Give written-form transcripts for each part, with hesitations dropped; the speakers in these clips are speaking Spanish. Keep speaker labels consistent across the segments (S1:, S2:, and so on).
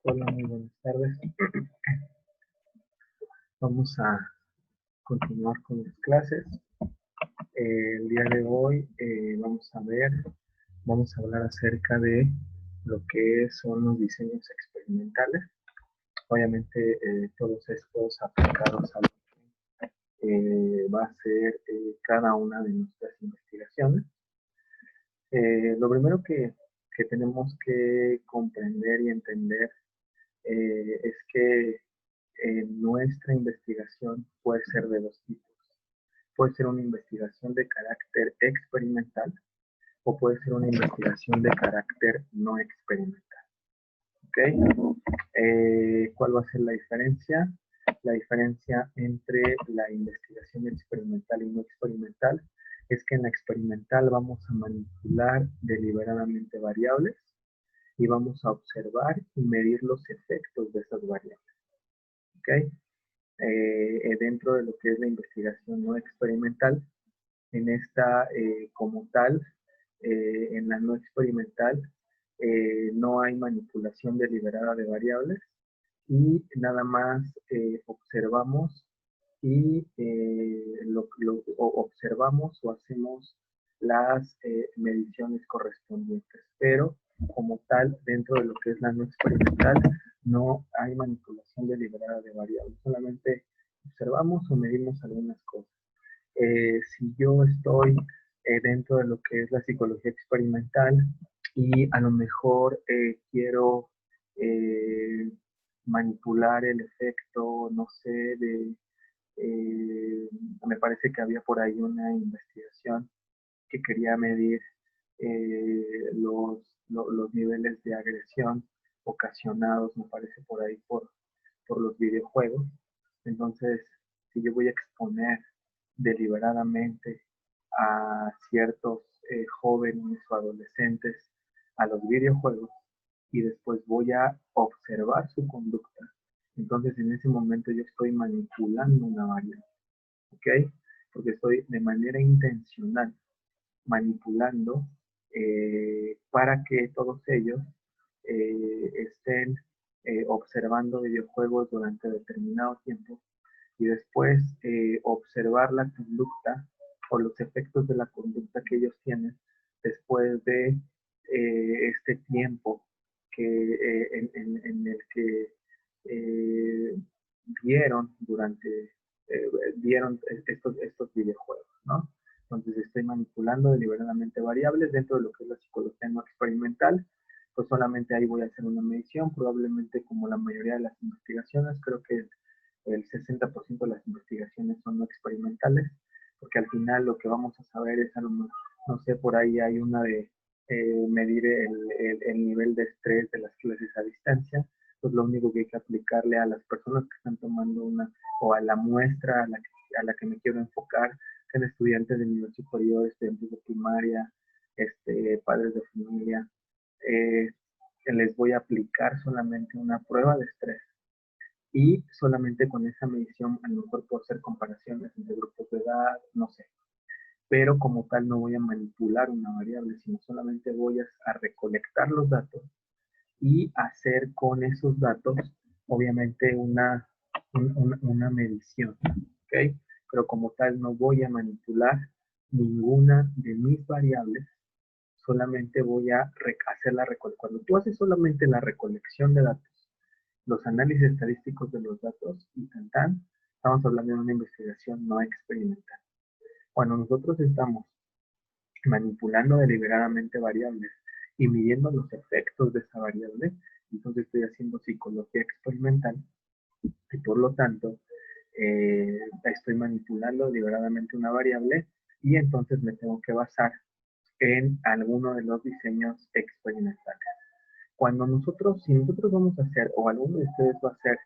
S1: Hola, muy buenas tardes. Vamos a continuar con las clases. El día de hoy vamos a hablar acerca de lo que son los diseños experimentales. Obviamente todos estos aplicados a lo que va a ser cada una de nuestras investigaciones. Lo primero que tenemos que comprender y entender es que nuestra investigación puede ser de dos tipos. Puede ser una investigación de carácter experimental o puede ser una investigación de carácter no experimental. ¿Ok? ¿Cuál va a ser la diferencia? La diferencia entre la investigación experimental y no experimental es que en la experimental vamos a manipular deliberadamente variables y vamos a observar y medir los efectos de esas variables. ¿Ok? Dentro de lo que es la investigación no experimental, en esta como tal, en la no experimental, no hay manipulación deliberada de variables y nada más observamos y observamos o hacemos las mediciones correspondientes, pero como tal, dentro de lo que es la no experimental, no hay manipulación deliberada de variables, solamente observamos o medimos algunas cosas. Si yo estoy dentro de lo que es la psicología experimental y a lo mejor quiero manipular el efecto, no sé, me parece que había por ahí una investigación que quería medir los niveles de agresión ocasionados, me parece por ahí, por los videojuegos. Entonces, si yo voy a exponer deliberadamente a ciertos jóvenes o adolescentes a los videojuegos y después voy a observar su conducta, entonces en ese momento yo estoy manipulando una variable, ¿ok? Porque estoy de manera intencional manipulando para que todos ellos estén observando videojuegos durante determinado tiempo y después observar la conducta o los efectos de la conducta que ellos tienen después de este tiempo en el que eh, vieron vieron estos videojuegos, ¿no? Entonces estoy manipulando deliberadamente variables dentro de lo que es la psicología no experimental, pues solamente ahí voy a hacer una medición, probablemente como la mayoría de las investigaciones, creo que el 60% de las investigaciones son no experimentales, porque al final lo que vamos a saber es, no sé, por ahí hay una de medir el nivel de estrés de las clases a distancia, pues lo único que hay que aplicarle a las personas que están tomando o a la muestra a la que me quiero enfocar, sean estudiantes de nivel superior, estudiantes de primaria, padres de familia, les voy a aplicar solamente una prueba de estrés y solamente con esa medición a lo mejor puedo hacer comparaciones entre grupos de edad, no sé, pero como tal no voy a manipular una variable, sino solamente voy a recolectar los datos y hacer con esos datos obviamente una medición, ¿ok? Pero como tal no voy a manipular ninguna de mis variables, solamente voy a hacer la recolección. Cuando tú haces solamente la recolección de datos, los análisis estadísticos de los datos y estamos hablando de una investigación no experimental. Cuando nosotros estamos manipulando deliberadamente variables y midiendo los efectos de esa variable, entonces estoy haciendo psicología experimental y por lo tanto estoy manipulando deliberadamente una variable y entonces me tengo que basar en alguno de los diseños experimentales. Si nosotros vamos a hacer, o alguno de ustedes va a hacer,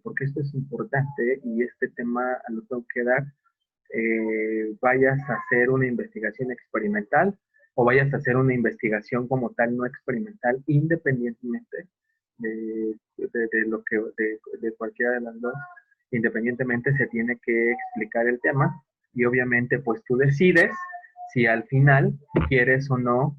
S1: porque esto es importante y este tema lo tengo que dar, vayas a hacer una investigación experimental o vayas a hacer una investigación como tal no experimental, independientemente de cualquiera de las dos, independientemente se tiene que explicar el tema y obviamente pues tú decides si al final quieres o no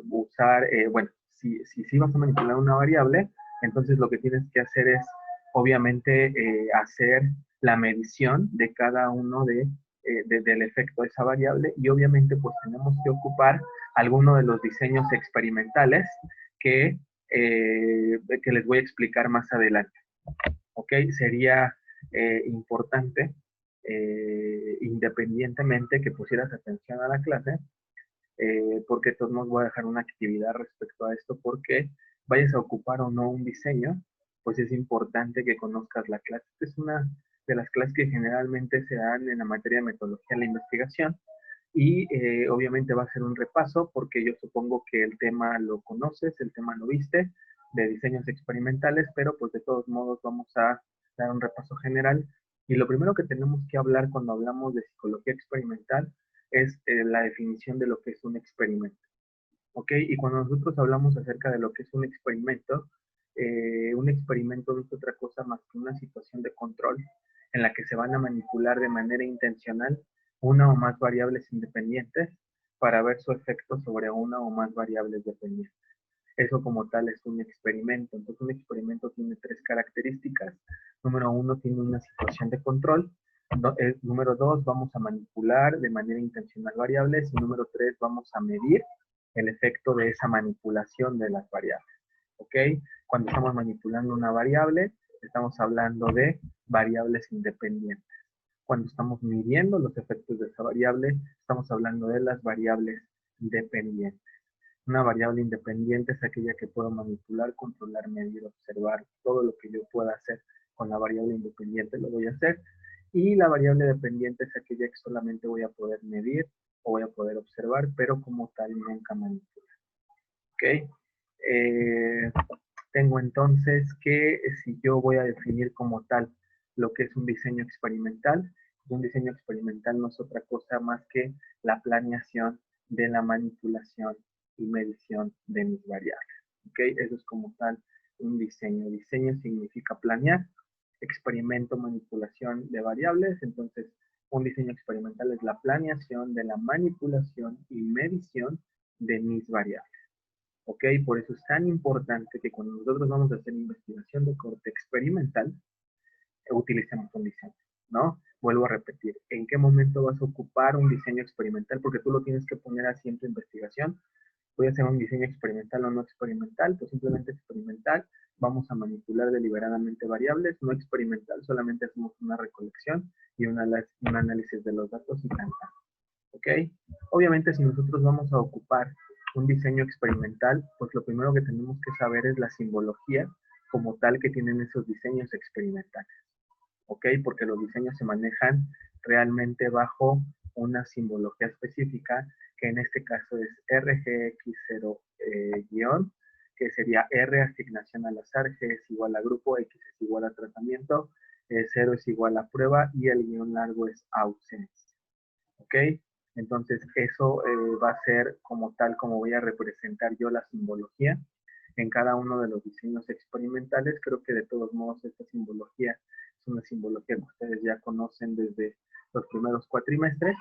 S1: usar, bueno, si vas a manipular una variable, entonces lo que tienes que hacer es, obviamente, hacer la medición de cada uno del efecto de esa variable y obviamente pues tenemos que ocupar alguno de los diseños experimentales que les voy a explicar más adelante. ¿Ok? Sería importante, independientemente que pusieras atención a la clase, porque de todos modos voy a dejar una actividad respecto a esto, porque vayas a ocupar o no un diseño, pues es importante que conozcas la clase. Esta es una de las clases que generalmente se dan en la materia de metodología de la investigación y obviamente va a ser un repaso porque yo supongo que el tema lo conoces, el tema lo viste, de diseños experimentales, pero pues de todos modos vamos a dar un repaso general. Y lo primero que tenemos que hablar cuando hablamos de psicología experimental es la definición de lo que es un experimento. ¿Ok? Y cuando nosotros hablamos acerca de lo que es un experimento no es otra cosa más que una situación de control en la que se van a manipular de manera intencional una o más variables independientes para ver su efecto sobre una o más variables dependientes. Eso como tal es un experimento. Entonces un experimento tiene tres características. Número uno, tiene una situación de control. Número dos, vamos a manipular de manera intencional variables. Y número tres, vamos a medir el efecto de esa manipulación de las variables. ¿Ok? Cuando estamos manipulando una variable, estamos hablando de variables independientes. Cuando estamos midiendo los efectos de esa variable, estamos hablando de las variables dependientes. Una variable independiente es aquella que puedo manipular, controlar, medir, observar. Todo lo que yo pueda hacer con la variable independiente lo voy a hacer. Y la variable dependiente es aquella que solamente voy a poder medir o voy a poder observar, pero como tal nunca manipular. ¿Ok? Eh, Tengo entonces que si yo voy a definir como tal lo que es un diseño experimental, un diseño experimental no es otra cosa más que la planeación de la manipulación y medición de mis variables. ¿Ok? Eso es como tal un diseño. Diseño significa planear, experimento, manipulación de variables. Entonces, un diseño experimental es la planeación de la manipulación y medición de mis variables. ¿Ok? Por eso es tan importante que cuando nosotros vamos a hacer investigación de corte experimental, utilicemos un diseño, ¿no? Vuelvo a repetir, ¿en qué momento vas a ocupar un diseño experimental? Porque tú lo tienes que poner así en tu investigación. Voy a hacer un diseño experimental o no experimental, pues simplemente experimental. Vamos a manipular deliberadamente variables, no experimental, solamente hacemos una recolección y un análisis de los datos y tanta. ¿Ok? Obviamente, si nosotros vamos a ocupar un diseño experimental, pues lo primero que tenemos que saber es la simbología como tal que tienen esos diseños experimentales. ¿Ok? Porque los diseños se manejan realmente bajo una simbología específica, que en este caso es RGX0 guión, que sería R asignación al azar, G es igual a grupo, X es igual a tratamiento, 0 es igual a prueba y el guión largo es ausencia. ¿Ok? Entonces eso va a ser como tal como voy a representar yo la simbología en cada uno de los diseños experimentales. Creo que de todos modos esta simbología es una simbología que ustedes ya conocen desde los primeros cuatrimestres.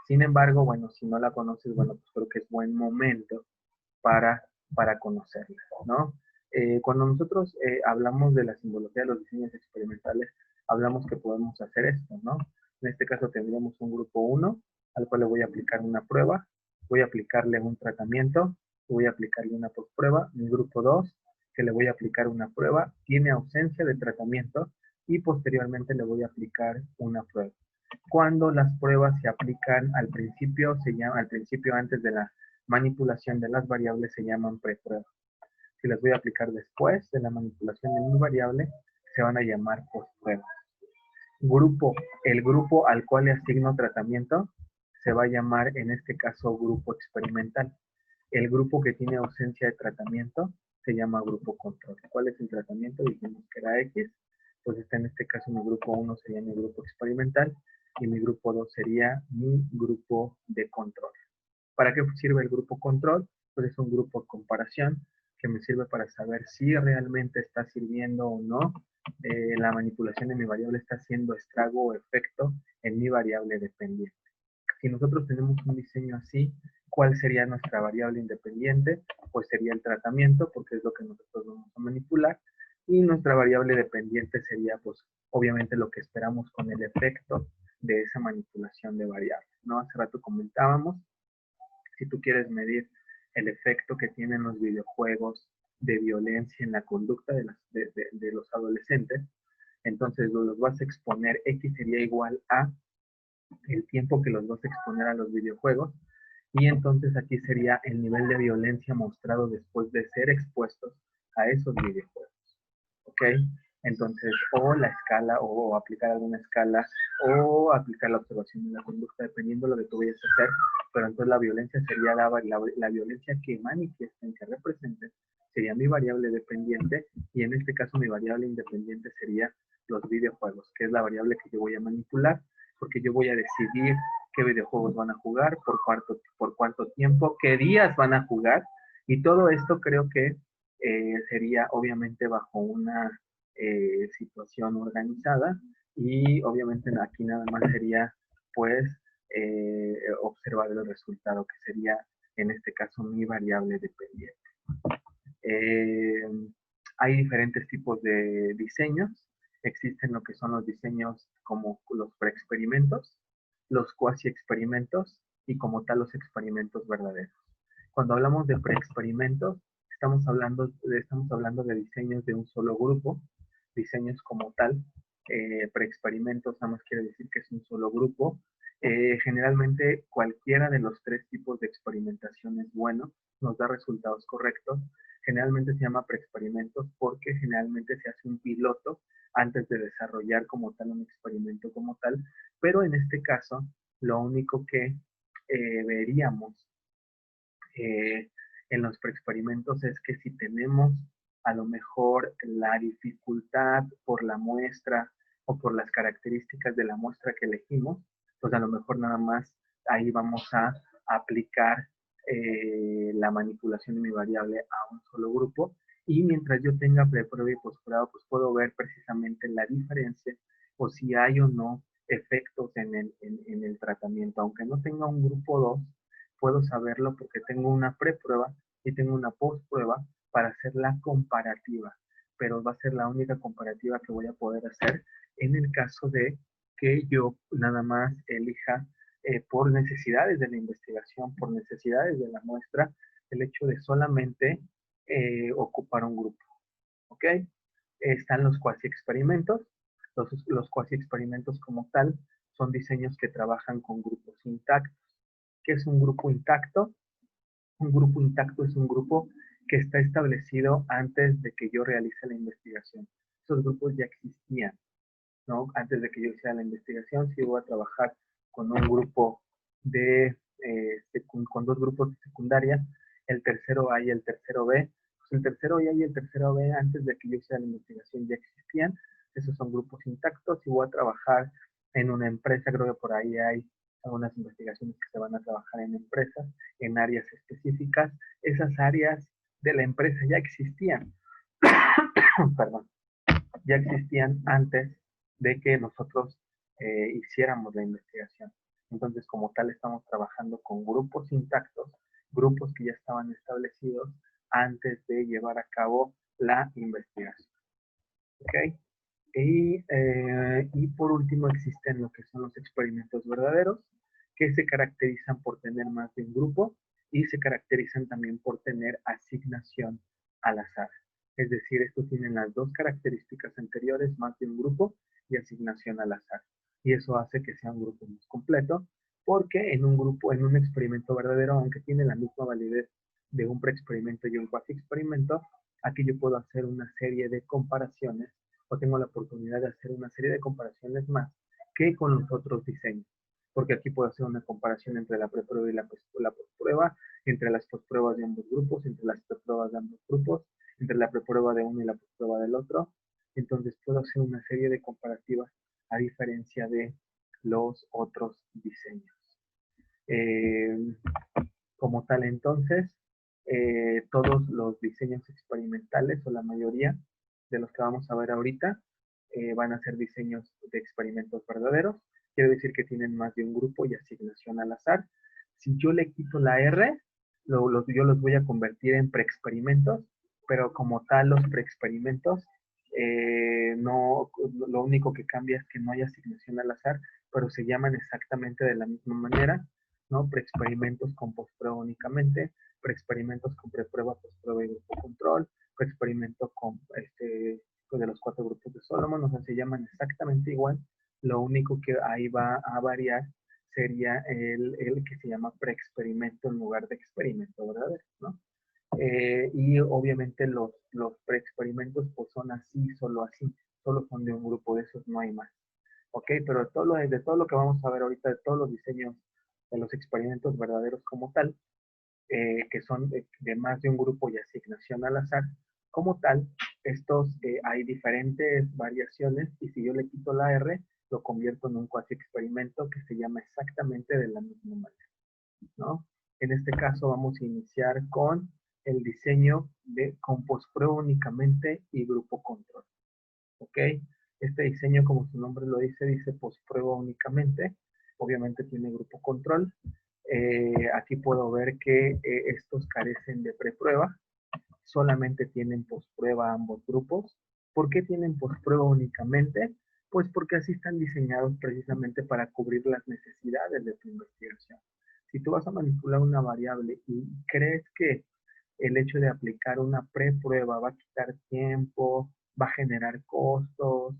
S1: Sin embargo, bueno, si no la conoces, bueno, pues creo que es buen momento para, para conocerla, ¿no? Cuando nosotros hablamos de la simbología de los diseños experimentales, hablamos que podemos hacer esto, ¿no? En este caso tendríamos un grupo 1, al cual le voy a aplicar una prueba, voy a aplicarle un tratamiento, voy a aplicarle una postprueba. Mi grupo 2, que le voy a aplicar una prueba, tiene ausencia de tratamiento y posteriormente le voy a aplicar una prueba. Cuando las pruebas se aplican al principio, al principio antes de la manipulación de las variables, se llaman prepruebas. Si las voy a aplicar después de la manipulación de mi variable, se van a llamar postpruebas. El grupo al cual le asigno tratamiento se va a llamar en este caso grupo experimental. El grupo que tiene ausencia de tratamiento se llama grupo control. ¿Cuál es el tratamiento? Dijimos que era X, pues en este caso mi grupo 1 sería mi grupo experimental y mi grupo 2 sería mi grupo de control. ¿Para qué sirve el grupo control? Pues es un grupo de comparación que me sirve para saber si realmente está sirviendo o no, la manipulación de mi variable está haciendo estrago o efecto en mi variable dependiente. Si nosotros tenemos un diseño así, ¿Cuál sería nuestra variable independiente? Pues sería el tratamiento, porque es lo que nosotros vamos a manipular. Y nuestra variable dependiente sería, pues, obviamente lo que esperamos con el efecto de esa manipulación de variables, ¿no? Hace rato comentábamos, si tú quieres medir el efecto que tienen los videojuegos de violencia en la conducta de los adolescentes, entonces los vas a exponer, X sería igual a el tiempo que los vas a exponer a los videojuegos, y entonces aquí sería el nivel de violencia mostrado después de ser expuestos a esos videojuegos. ¿Ok? Entonces, o la escala, o aplicar alguna escala, o aplicar la observación de la conducta, dependiendo de lo que tú vayas a hacer, pero entonces la violencia sería la violencia que manifiesten, que representen, sería mi variable dependiente, y en este caso mi variable independiente sería los videojuegos, que es la variable que yo voy a manipular, porque yo voy a decidir qué videojuegos van a jugar, por cuánto tiempo, qué días van a jugar, y todo esto creo que sería obviamente bajo una situación organizada, y obviamente aquí nada más sería pues observar el resultado, que sería en este caso mi variable dependiente. Eh, Hay diferentes tipos de diseños. Existen lo que son los diseños como los preexperimentos, los cuasi experimentos y como tal los experimentos verdaderos. Cuando hablamos de preexperimentos, estamos hablando de diseños de un solo grupo, diseños como tal. Preexperimentos nada más quiere decir que es un solo grupo. Generalmente cualquiera de los tres tipos de experimentación es bueno, nos da resultados correctos. Generalmente se llama preexperimentos porque generalmente se hace un piloto antes de desarrollar como tal un experimento como tal, pero en este caso lo único que veríamos eh, en los preexperimentos es que si tenemos a lo mejor la dificultad por la muestra o por las características de la muestra que elegimos, pues a lo mejor nada más ahí vamos a aplicar la manipulación de mi variable a un solo grupo, y mientras yo tenga preprueba y postprueba, pues puedo ver precisamente la diferencia o si hay o no efectos en el tratamiento. Aunque no tenga un grupo 2, puedo saberlo porque tengo una preprueba y tengo una postprueba para hacer la comparativa, pero va a ser la única comparativa que voy a poder hacer en el caso de que yo nada más elija por necesidades de la investigación, por necesidades de la muestra, el hecho de solamente ocupar un grupo. ¿Ok? Están los cuasi experimentos. Los cuasi experimentos como tal son diseños que trabajan con grupos intactos. ¿Qué es un grupo intacto? Un grupo intacto es un grupo que está establecido antes de que yo realice la investigación. Esos grupos ya existían, ¿no? Antes de que yo hiciera la investigación, si voy a trabajar con un grupo con dos grupos de secundaria, el tercero A y el tercero B. Pues el tercero A y el tercero B, antes de que yo hiciera la investigación, ya existían. Esos son grupos intactos. Si voy a trabajar en una empresa, creo que por ahí hay algunas investigaciones que se van a trabajar en empresas, en áreas específicas. Esas áreas de la empresa ya existían. Perdón, ya existían antes de que nosotros hiciéramos la investigación. Entonces, como tal, estamos trabajando con grupos intactos, grupos que ya estaban establecidos antes de llevar a cabo la investigación. ¿Ok? Y por último existen lo que son los experimentos verdaderos, que se caracterizan por tener más de un grupo y se caracterizan también por tener asignación al azar. Es decir, estos tienen las dos características anteriores, más de un grupo y asignación al azar. Y eso hace que sea un grupo más completo, porque en un grupo, en un experimento verdadero, aunque tiene la misma validez de un preexperimento y un cuasi experimento, aquí yo puedo hacer una serie de comparaciones, o tengo la oportunidad de hacer una serie de comparaciones más que con los otros diseños. Porque aquí puedo hacer una comparación entre la preprueba y la postprueba, entre las postpruebas de ambos grupos, entre las prepruebas de ambos grupos, entre la preprueba de uno y la postprueba del otro. Entonces puedo hacer una serie de comparativas a diferencia de los otros diseños. Eh, Como tal, entonces, todos los diseños experimentales, o la mayoría de los que vamos a ver ahorita, van a ser diseños de experimentos verdaderos. Quiere decir que tienen más de un grupo y asignación al azar. Si yo le quito la R, yo los voy a convertir en preexperimentos, pero como tal los preexperimentos, no, lo único que cambia es que no hay asignación al azar, pero se llaman exactamente de la misma manera, ¿no? Preexperimentos con postprueba únicamente, preexperimentos con preprueba, postprueba y grupo control, preexperimento con de los 4 grupos de Solomon, o sea, se llaman exactamente igual, lo único que ahí va a variar sería el que se llama preexperimento en lugar de experimento verdadero, ¿no? Y obviamente los preexperimentos pues son así, solo son de un grupo, de esos no hay más. ¿Ok? Pero de todo lo que vamos a ver ahorita, de todos los diseños de los experimentos verdaderos como tal, que son de más de un grupo y asignación al azar, como tal, hay diferentes variaciones y si yo le quito la R, lo convierto en un cuasi experimento que se llama exactamente de la misma manera, ¿no? En este caso vamos a iniciar con el diseño con postprueba únicamente y grupo control. ¿Ok? Este diseño, como su nombre lo dice postprueba únicamente. Obviamente tiene grupo control. Aquí puedo ver que estos carecen de preprueba. Solamente tienen postprueba ambos grupos. ¿Por qué tienen postprueba únicamente? Pues porque así están diseñados precisamente para cubrir las necesidades de tu investigación. Si tú vas a manipular una variable y crees que el hecho de aplicar una preprueba va a quitar tiempo, va a generar costos,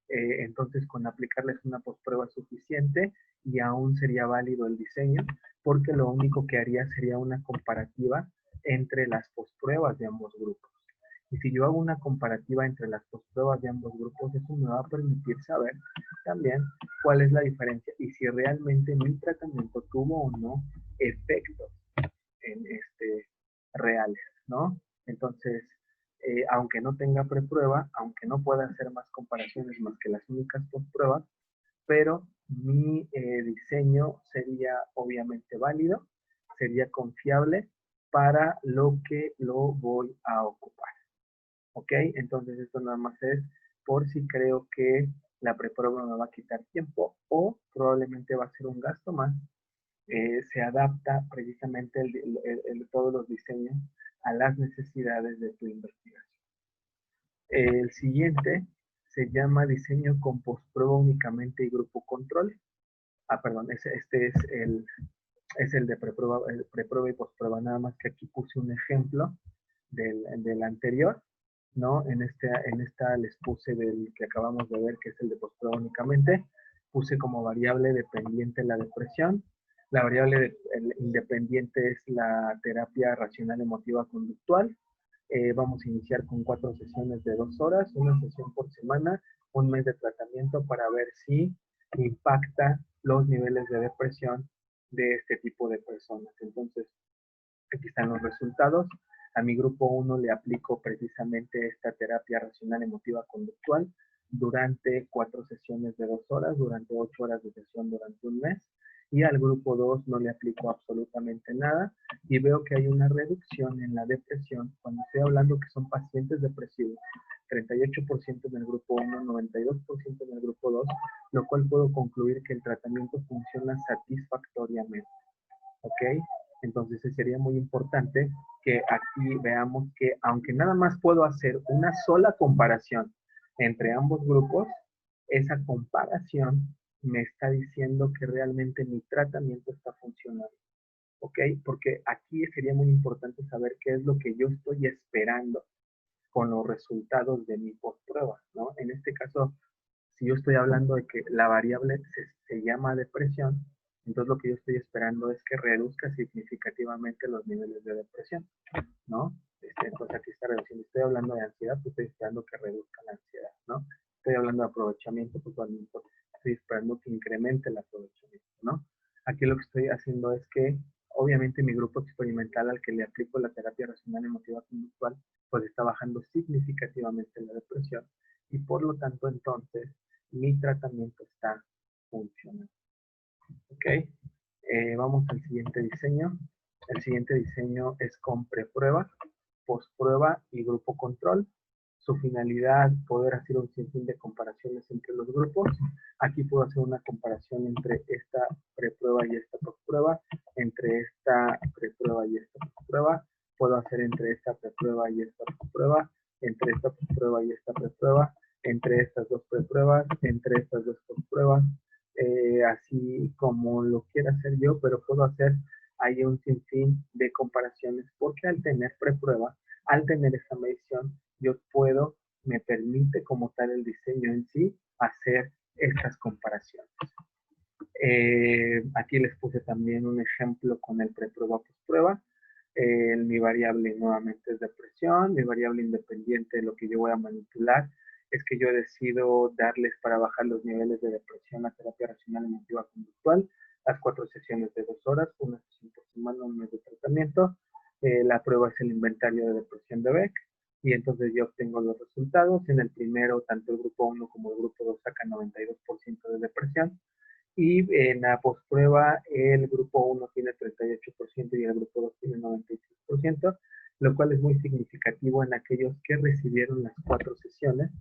S1: entonces con aplicarles una postprueba suficiente y aún sería válido el diseño, porque lo único que haría sería una comparativa entre las postpruebas de ambos grupos. Y si yo hago una comparativa entre las postpruebas de ambos grupos, eso me va a permitir saber también cuál es la diferencia y si realmente mi tratamiento tuvo o no efectos en reales, ¿no? Entonces, aunque no tenga preprueba, aunque no pueda hacer más comparaciones más que las únicas postpruebas, pero mi diseño sería obviamente válido, sería confiable para lo que lo voy a ocupar. ¿Ok? Entonces esto nada más es por si creo que la preprueba me va a quitar tiempo o probablemente va a ser un gasto más. Se adapta precisamente todos los diseños a las necesidades de tu investigación. El siguiente se llama diseño con postprueba únicamente y grupo control. Perdón, este es el de preprueba y postprueba, nada más que aquí puse un ejemplo del anterior, ¿no? En esta les puse del que acabamos de ver, que es el de postprueba únicamente, puse como variable dependiente la depresión. La variable independiente es la terapia racional emotiva conductual. Vamos a iniciar con 4 sesiones de 2 horas, una sesión por semana, un mes de tratamiento para ver si impacta los niveles de depresión de este tipo de personas. Entonces, aquí están los resultados. A mi grupo 1 le aplico precisamente esta terapia racional emotiva conductual durante 4 sesiones de 2 horas, durante 8 horas de sesión durante un mes. Y al grupo 2 no le aplico absolutamente nada y veo que hay una reducción en la depresión cuando estoy hablando que son pacientes depresivos. 38% en el grupo 1, 92% en el grupo 2, lo cual puedo concluir que el tratamiento funciona satisfactoriamente. ¿Ok? Entonces sería muy importante que aquí veamos que aunque nada más puedo hacer una sola comparación entre ambos grupos, esa comparación me está diciendo que realmente mi tratamiento está funcionando. ¿Ok? Porque aquí sería muy importante saber qué es lo que yo estoy esperando con los resultados de mi postprueba, ¿no? En este caso, si yo estoy hablando de que la variable se llama depresión, entonces lo que yo estoy esperando es que reduzca significativamente los niveles de depresión, ¿no? Entonces aquí está reduciendo. Estoy hablando de ansiedad, pues estoy esperando que reduzca la ansiedad, ¿no? Estoy hablando de aprovechamiento, pues estoy esperando que incremente el aprovechamiento, ¿no? Aquí lo que estoy haciendo es que, obviamente, mi grupo experimental al que le aplico la terapia racional emotiva conductual, pues está bajando significativamente la depresión y por lo tanto, entonces, mi tratamiento está funcionando. ¿Ok? Vamos al siguiente diseño. El siguiente diseño es con preprueba, postprueba y grupo control. su finalidad, poder hacer un sinfín de comparaciones entre los grupos. Aquí puedo hacer una comparación entre esta preprueba y esta postprueba, entre esta preprueba y esta postprueba. Puedo hacer entre esta preprueba y esta postprueba, entre esta postprueba y esta preprueba, entre estas dos prepruebas, entre estas dos postpruebas, así como lo quiera hacer yo, pero puedo hacer ahí un sinfín de comparaciones, porque al tener preprueba, al tener esa medición, yo puedo, me permite como tal el diseño en sí, hacer estas comparaciones. Aquí les puse también un ejemplo con el preprueba postprueba. Mi variable nuevamente es de presión, mi variable independiente de lo que yo voy a manipular es que yo decido darles para bajar los niveles de depresión a terapia racional emotiva conductual, las 4 sesiones de 2 horas, una sesión por semana, un mes de tratamiento. La prueba es el inventario de depresión de Beck y entonces yo obtengo los resultados. En el primero, tanto el grupo 1 como el grupo 2 sacan 92% de depresión. Y en la postprueba el grupo 1 tiene 38% y el grupo 2 tiene 93%, lo cual es muy significativo en aquellos que recibieron las 4 sesiones,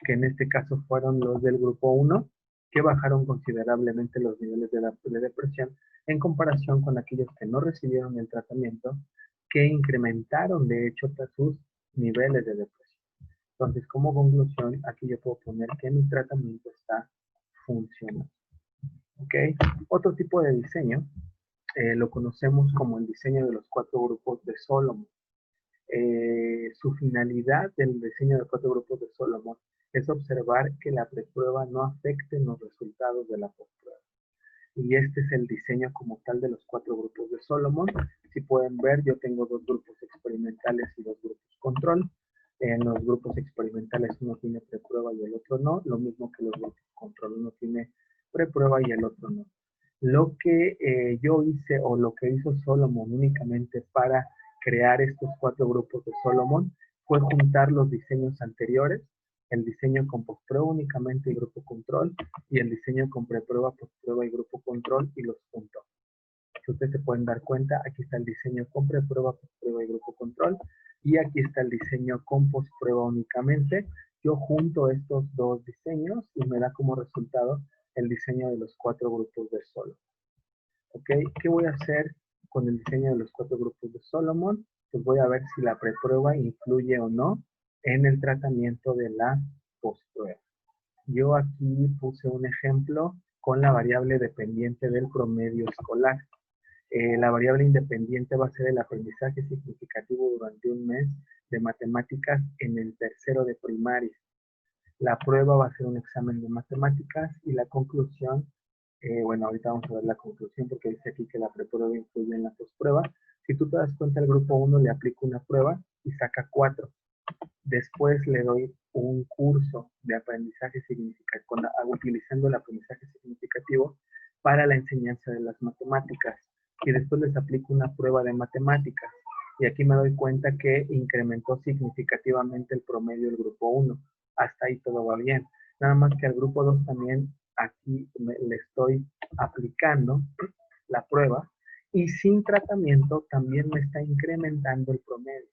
S1: que en este caso fueron los del grupo 1, que bajaron considerablemente los niveles de depresión en comparación con aquellos que no recibieron el tratamiento, que incrementaron de hecho sus niveles de depresión. Entonces, como conclusión, aquí yo puedo poner que mi tratamiento está funcionando. ¿Ok? Otro tipo de diseño lo conocemos como el diseño de los 4 grupos de Solomon. Su finalidad del diseño de 4 grupos de Solomon es observar que la preprueba no afecte en los resultados de la postprueba. Y este es el diseño como tal de los 4 grupos de Solomon. Si pueden ver, yo tengo 2 grupos experimentales y 2 grupos control. En los grupos experimentales uno tiene preprueba y el otro no, lo mismo que los grupos control, uno tiene preprueba y el otro no. Lo que yo hice o lo que hizo Solomon únicamente para crear estos 4 grupos de Solomon fue juntar los diseños anteriores, el diseño con postprueba únicamente y grupo control, y el diseño con preprueba, postprueba y grupo control, y los juntó. Si ustedes se pueden dar cuenta, aquí está el diseño con preprueba, postprueba y grupo control, y aquí está el diseño con postprueba únicamente. Yo junto estos dos diseños y me da como resultado el diseño de los 4 grupos de Solomon. ¿Ok? ¿Qué voy a hacer con el diseño de los 4 grupos de Solomon? Pues voy a ver si la preprueba influye o no en el tratamiento de la postprueba. Yo aquí puse un ejemplo con la variable dependiente del promedio escolar. La variable independiente va a ser el aprendizaje significativo durante un mes de matemáticas en el tercero de primaria. La prueba va a ser un examen de matemáticas y la conclusión, bueno, ahorita vamos a ver la conclusión porque dice aquí que la preprueba influye en la postprueba. Si tú te das cuenta, el grupo 1 le aplica una prueba y saca 4. Después le doy un curso de aprendizaje significativo, utilizando el aprendizaje significativo para la enseñanza de las matemáticas. Y después les aplico una prueba de matemáticas. Y aquí me doy cuenta que incrementó significativamente el promedio del grupo 1. Hasta ahí todo va bien. Nada más que al grupo 2 también aquí le estoy aplicando la prueba y sin tratamiento también me está incrementando el promedio.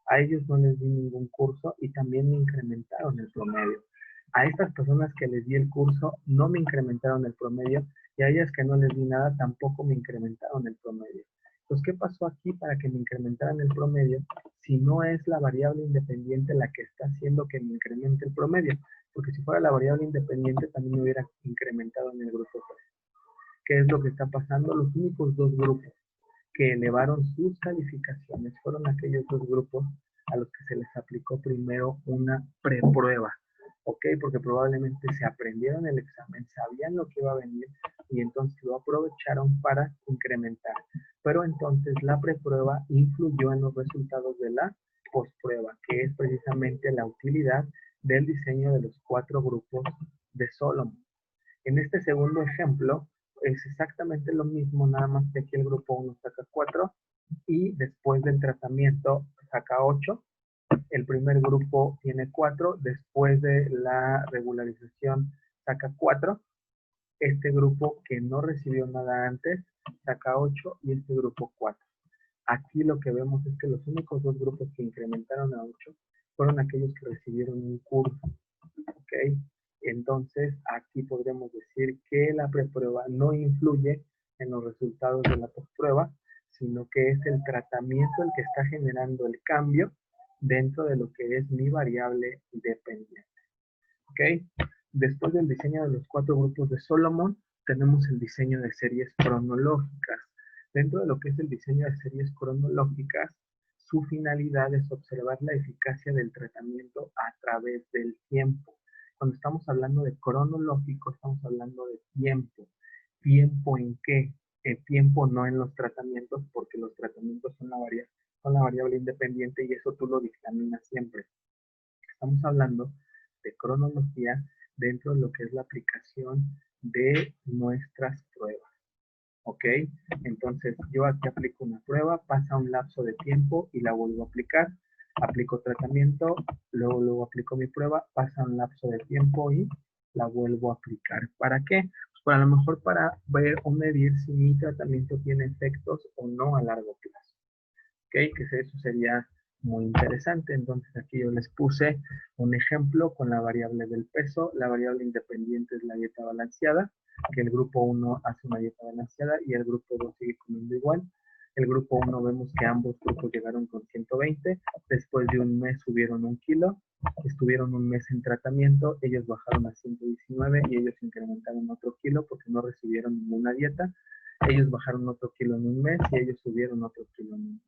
S1: A ellos no les di ningún curso y también me incrementaron el promedio. A estas personas que les di el curso no me incrementaron el promedio y a ellas que no les di nada tampoco me incrementaron el promedio. Entonces, ¿qué pasó aquí para que me incrementaran el promedio si no es la variable independiente la que está haciendo que me incremente el promedio? Porque si fuera la variable independiente también me hubiera incrementado en el grupo 3. ¿Qué es lo que está pasando? Los únicos 2 grupos que elevaron sus calificaciones fueron aquellos 2 grupos a los que se les aplicó primero una preprueba, ¿ok? Porque probablemente se aprendieron el examen, sabían lo que iba a venir y entonces lo aprovecharon para incrementar. Pero entonces la preprueba influyó en los resultados de la postprueba, que es precisamente la utilidad del diseño de los 4 grupos de Solomon. En este segundo ejemplo, es exactamente lo mismo, nada más que aquí el grupo 1 saca 4 y después del tratamiento saca 8. El primer grupo tiene 4, después de la regularización saca 4. Este grupo que no recibió nada antes saca 8 y este grupo 4. Aquí lo que vemos es que los únicos 2 grupos que incrementaron a 8 fueron aquellos que recibieron un curso, ¿ok? Entonces, aquí podremos decir que la preprueba no influye en los resultados de la postprueba, sino que es el tratamiento el que está generando el cambio dentro de lo que es mi variable dependiente. ¿Ok? Después del diseño de los 4 grupos de Solomon, tenemos el diseño de series cronológicas. Dentro de lo que es el diseño de series cronológicas, su finalidad es observar la eficacia del tratamiento a través del tiempo. Cuando estamos hablando de cronológico, estamos hablando de tiempo. ¿Tiempo en qué? El tiempo no en los tratamientos, porque los tratamientos son la variable independiente y eso tú lo dictaminas siempre. Estamos hablando de cronología dentro de lo que es la aplicación de nuestras pruebas. ¿Ok? Entonces, yo aquí aplico una prueba, pasa un lapso de tiempo y la vuelvo a aplicar. Aplico tratamiento, luego aplico mi prueba, pasa un lapso de tiempo y la vuelvo a aplicar. ¿Para qué? Pues para lo mejor para ver o medir si mi tratamiento tiene efectos o no a largo plazo. ¿Ok? Que eso sería muy interesante. Entonces aquí yo les puse un ejemplo con la variable del peso. La variable independiente es la dieta balanceada, que el grupo 1 hace una dieta balanceada y el grupo 2 sigue comiendo igual. El grupo 1 vemos que ambos grupos llegaron con 120, después de un mes subieron 1 kilo, estuvieron un mes en tratamiento, ellos bajaron a 119 y ellos incrementaron otro kilo porque no recibieron ninguna dieta, ellos bajaron otro kilo en un mes y ellos subieron otro kilo en un mes.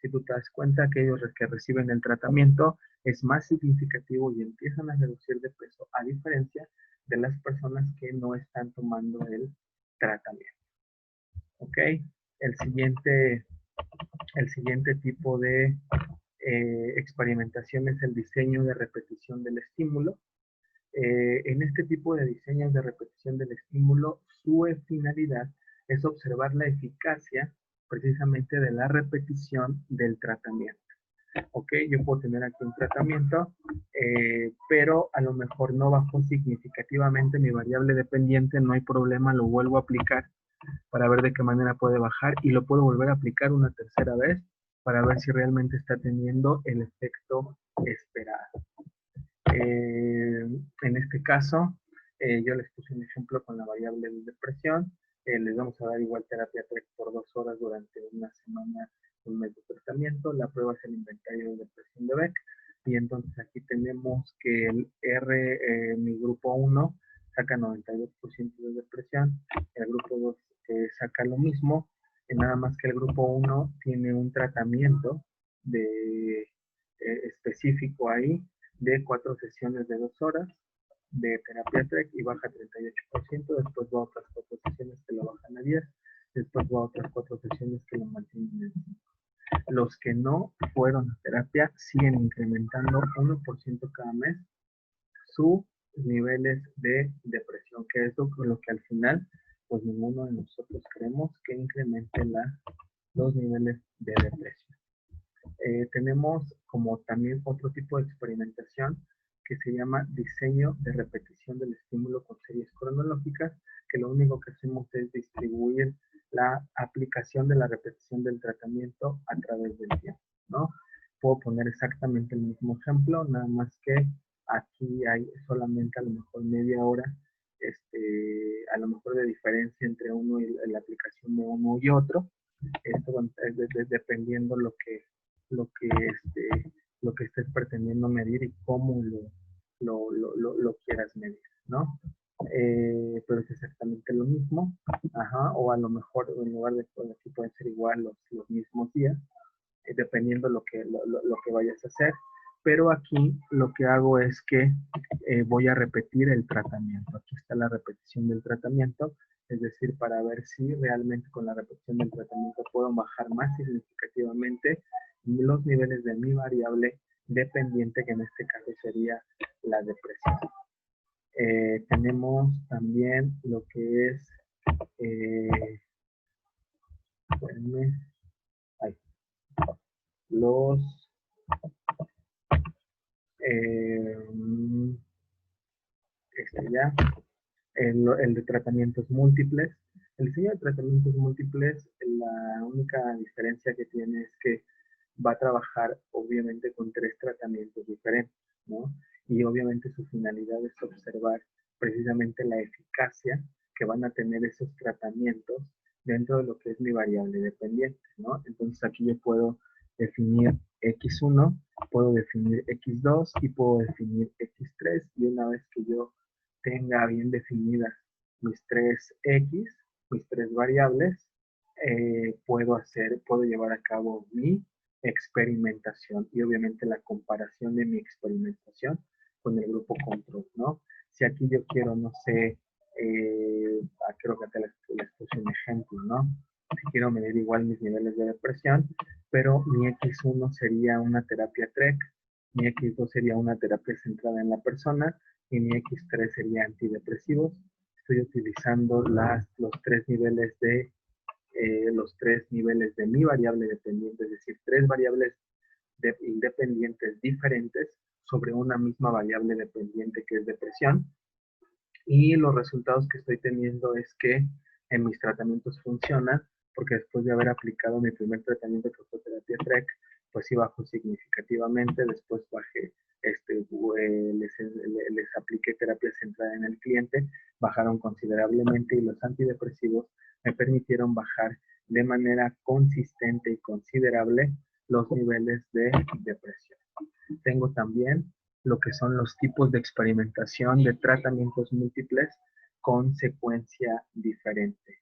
S1: Si tú te das cuenta, aquellos que reciben el tratamiento es más significativo y empiezan a reducir de peso, a diferencia de las personas que no están tomando el tratamiento. ¿Ok? El siguiente tipo de experimentación es el diseño de repetición del estímulo. En este tipo de diseños de repetición del estímulo, su finalidad es observar la eficacia precisamente de la repetición del tratamiento. Ok, yo puedo tener aquí un tratamiento, pero a lo mejor no bajó significativamente mi variable dependiente, no hay problema, lo vuelvo a aplicar para ver de qué manera puede bajar y lo puedo volver a aplicar una tercera vez para ver si realmente está teniendo el efecto esperado. En este caso, yo les puse un ejemplo con la variable de depresión. Les vamos a dar igual terapia por 2 horas durante una semana, un mes de tratamiento. La prueba es el inventario de depresión de Beck. Y entonces aquí tenemos que el R, mi grupo 1, saca 92% de depresión. El grupo 2 saca lo mismo. Nada más que el grupo 1 tiene un tratamiento específico ahí de 4 sesiones de 2 horas de terapia TREC y baja 38%, después va a otras 4 sesiones que lo bajan a 10, después va a otras 4 sesiones que lo mantienen en 5. Los que no fueron a terapia siguen incrementando 1% cada mes sus niveles de depresión, que es lo que al final, pues ninguno de nosotros queremos que incremente los niveles de depresión. Tenemos como también otro tipo de experimentación que se llama diseño de repetición del estímulo con series cronológicas, que lo único que hacemos es distribuir la aplicación de la repetición del tratamiento a través del tiempo, ¿no? Puedo poner exactamente el mismo ejemplo, nada más que aquí hay solamente a lo mejor media hora, a lo mejor de diferencia entre uno y la aplicación de uno y otro. Esto es dependiendo lo que estés pretendiendo medir y cómo lo quieras medir, ¿no? Pero es exactamente lo mismo, ajá, o a lo mejor en lugar de aquí pueden ser igual los mismos días, dependiendo lo que vayas a hacer, pero aquí lo que hago es que voy a repetir el tratamiento. Aquí está la repetición del tratamiento, es decir, para ver si realmente con la repetición del tratamiento puedo bajar más significativamente los niveles de mi variable dependiente, que en este caso sería la depresión. Tenemos también lo que es los el de tratamientos múltiples. El diseño de tratamientos múltiples, la única diferencia que tiene es que va a trabajar obviamente con 3 tratamientos diferentes, ¿no? Y obviamente su finalidad es observar precisamente la eficacia que van a tener esos tratamientos dentro de lo que es mi variable dependiente, ¿no? Entonces aquí yo puedo definir X1, puedo definir X2 y puedo definir X3, y una vez que yo tenga bien definidas mis 3X, mis 3 variables, puedo llevar a cabo mi experimentación y obviamente la comparación de mi experimentación con el grupo control, ¿no? Si aquí yo quiero, no sé, creo que te les puse un ejemplo, ¿no? Si quiero medir igual mis niveles de depresión, pero mi X1 sería una terapia TREC, mi X2 sería una terapia centrada en la persona y mi X3 sería antidepresivos. Estoy utilizando los tres niveles de mi variable dependiente, es decir, 3 variables independientes diferentes sobre una misma variable dependiente que es depresión. Y los resultados que estoy teniendo es que en mis tratamientos funcionan, porque después de haber aplicado mi primer tratamiento que fue terapia TREC, pues sí bajó significativamente. Después les apliqué terapia centrada en el cliente, bajaron considerablemente, y los antidepresivos me permitieron bajar de manera consistente y considerable los niveles de depresión. Tengo también lo que son los tipos de experimentación de tratamientos múltiples con secuencia diferente.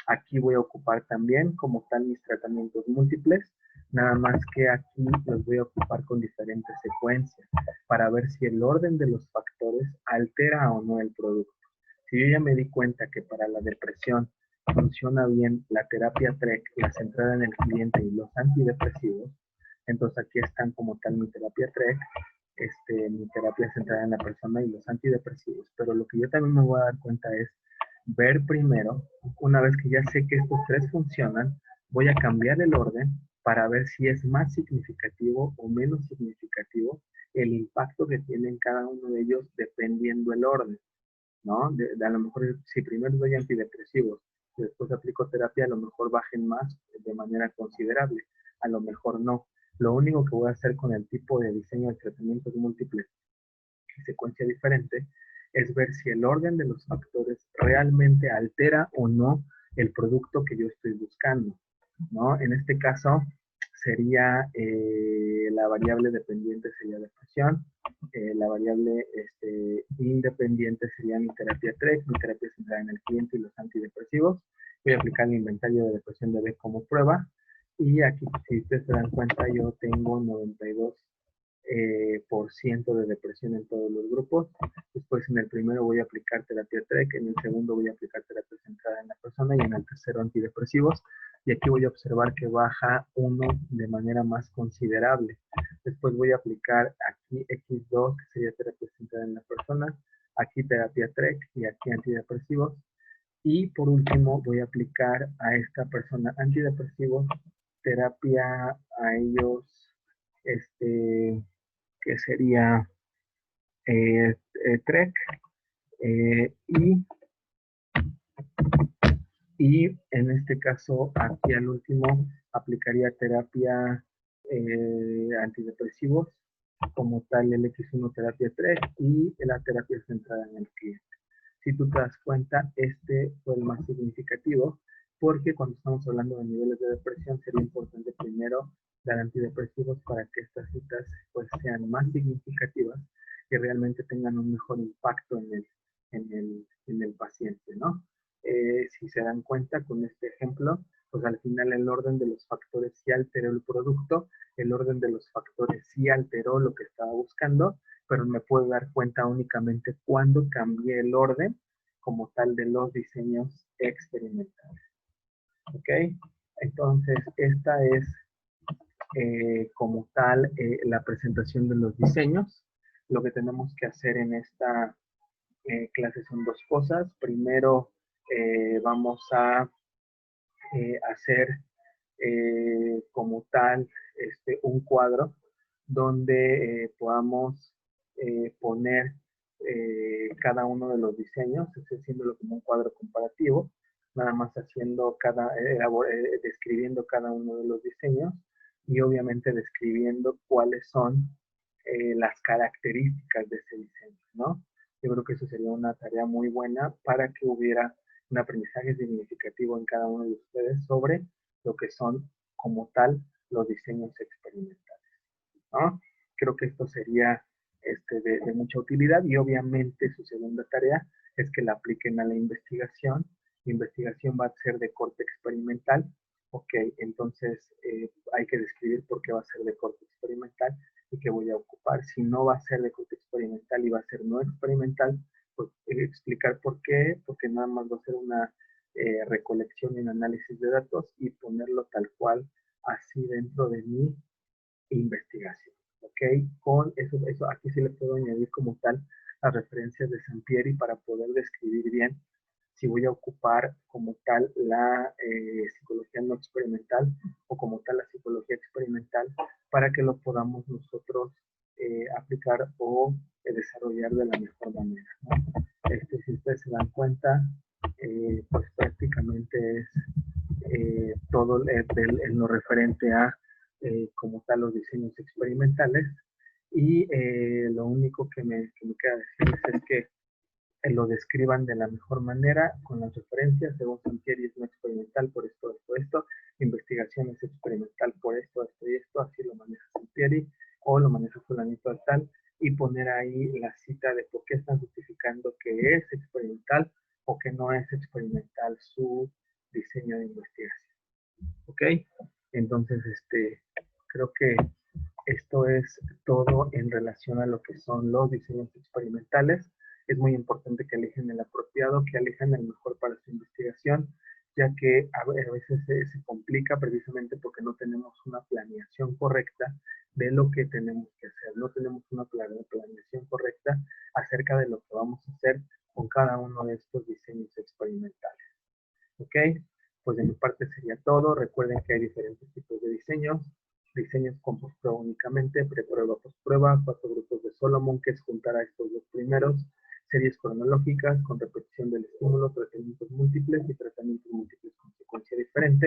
S1: Aquí voy a ocupar también como tal mis tratamientos múltiples, nada más que aquí los voy a ocupar con diferentes secuencias para ver si el orden de los factores altera o no el producto. Si yo ya me di cuenta que para la depresión funciona bien la terapia TREC, la centrada en el cliente y los antidepresivos, entonces aquí están como tal mi terapia TREC, mi terapia centrada en la persona y los antidepresivos. Pero lo que yo también me voy a dar cuenta es ver primero, una vez que ya sé que estos 3 funcionan, voy a cambiar el orden para ver si es más significativo o menos significativo el impacto que tienen cada uno de ellos dependiendo el orden, ¿no? A lo mejor si primero doy antidepresivos y después aplico terapia, a lo mejor bajen más de manera considerable, a lo mejor no. Lo único que voy a hacer con el tipo de diseño de tratamientos múltiples y secuencia diferente es ver si el orden de los factores realmente altera o no el producto que yo estoy buscando, ¿no? En este caso sería la variable dependiente sería depresión, la variable independiente sería mi terapia TREC, mi terapia centrada en el cliente y los antidepresivos. Voy a aplicar el inventario de depresión de B como prueba, y aquí, si ustedes se dan cuenta, yo tengo 92 por ciento de depresión en todos los grupos. Después en el primero voy a aplicar terapia TREC, en el segundo voy a aplicar terapia centrada en la persona y en el tercero antidepresivos. Y aquí voy a observar que baja uno de manera más considerable. Después voy a aplicar aquí X2, que sería terapia centrada en la persona, aquí terapia TREC y aquí antidepresivos. Y por último voy a aplicar a esta persona antidepresivos, terapia a ellos, que sería TREC, eh, y, y en este caso aquí al último aplicaría terapia antidepresivos, como tal el X1 terapia TREC y la terapia centrada en el cliente. Si tú te das cuenta, este fue el más significativo, porque cuando estamos hablando de niveles de depresión sería importante primero dar antidepresivos para que estas citas pues sean más significativas y realmente tengan un mejor impacto en el paciente, ¿no? Si se dan cuenta con este ejemplo, pues al final el orden de los factores sí alteró el producto, el orden de los factores sí alteró lo que estaba buscando, pero me puedo dar cuenta únicamente cuando cambié el orden como tal de los diseños experimentales. ¿Ok? Entonces, esta es como tal la presentación de los diseños. Lo que tenemos que hacer en esta clase son 2 cosas. Primero, vamos a hacer como tal un cuadro donde podamos poner cada uno de los diseños, haciéndolo como un cuadro comparativo, nada más haciendo describiendo cada uno de los diseños. y obviamente describiendo cuáles son las características de ese diseño, ¿no? Yo creo que eso sería una tarea muy buena para que hubiera un aprendizaje significativo en cada uno de ustedes sobre lo que son como tal los diseños experimentales, ¿no? Creo que esto sería de mucha utilidad y obviamente su segunda tarea es que la apliquen a la investigación. La investigación va a ser de corte experimental. Ok, entonces hay que describir por qué va a ser de corte experimental y qué voy a ocupar. Si no va a ser de corte experimental y va a ser no experimental, pues explicar por qué, porque nada más va a ser una recolección y un análisis de datos y ponerlo tal cual así dentro de mi investigación. ¿Ok? Con eso aquí sí le puedo añadir como tal las referencias de Sampieri para poder describir bien si voy a ocupar como tal la psicología no experimental o como tal la psicología experimental para que lo podamos nosotros aplicar o desarrollar de la mejor manera, ¿no? Si ustedes se dan cuenta, pues prácticamente es todo en lo referente a como tal los diseños experimentales y lo único que me queda decirles es que lo describan de la mejor manera con las referencias, según Sampieri es no experimental por esto, investigación es experimental por esto y esto, así lo maneja Sampieri o lo maneja fulanito tal, y poner ahí la cita de por qué están justificando que es experimental o que no es experimental su diseño de investigación. ¿Ok? Entonces, creo que esto es todo en relación a lo que son los diseños experimentales. Es muy importante que elijan el apropiado, que elijan el mejor para su investigación, ya que a veces se complica precisamente porque no tenemos una planeación correcta de lo que tenemos que hacer. No tenemos una planeación correcta acerca de lo que vamos a hacer con cada uno de estos diseños experimentales. ¿Ok? Pues de mi parte sería todo. Recuerden que hay diferentes tipos de diseños. Diseños con postprueba únicamente, preprueba, postprueba, 4 grupos de Solomon, que es juntar a estos dos primeros, series cronológicas con repetición del estímulo, tratamientos múltiples y tratamientos múltiples con secuencia diferente,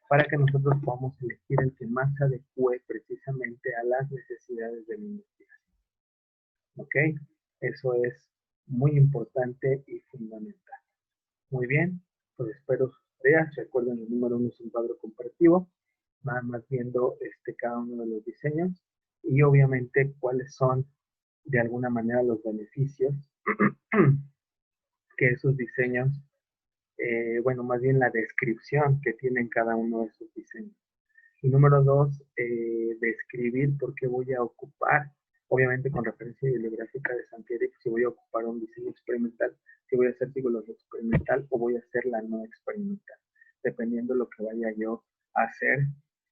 S1: para que nosotros podamos elegir el que más se adecue precisamente a las necesidades de la investigación. ¿Ok? Eso es muy importante y fundamental. Muy bien, pues espero sus tareas. Recuerden, el número 1 es un cuadro comparativo, nada más viendo cada uno de los diseños y obviamente cuáles son de alguna manera los beneficios que esos diseños, bueno, más bien la descripción que tienen cada uno de esos diseños. Y número 2, describir por qué voy a ocupar, obviamente con referencia bibliográfica de Sampieri, si voy a ocupar un diseño experimental, si voy a hacer psicología experimental o voy a hacer la no experimental, dependiendo de lo que vaya yo a hacer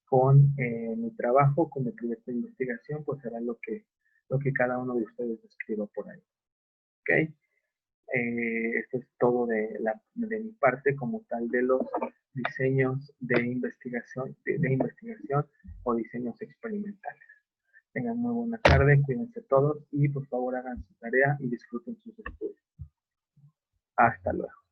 S1: con mi trabajo, con mi proyecto de investigación, pues será lo que cada uno de ustedes describa por ahí. ¿Ok? Esto es todo de mi parte como tal de los diseños de investigación o diseños experimentales. Tengan muy buena tarde, cuídense todos y por favor hagan su tarea y disfruten sus estudios. Hasta luego.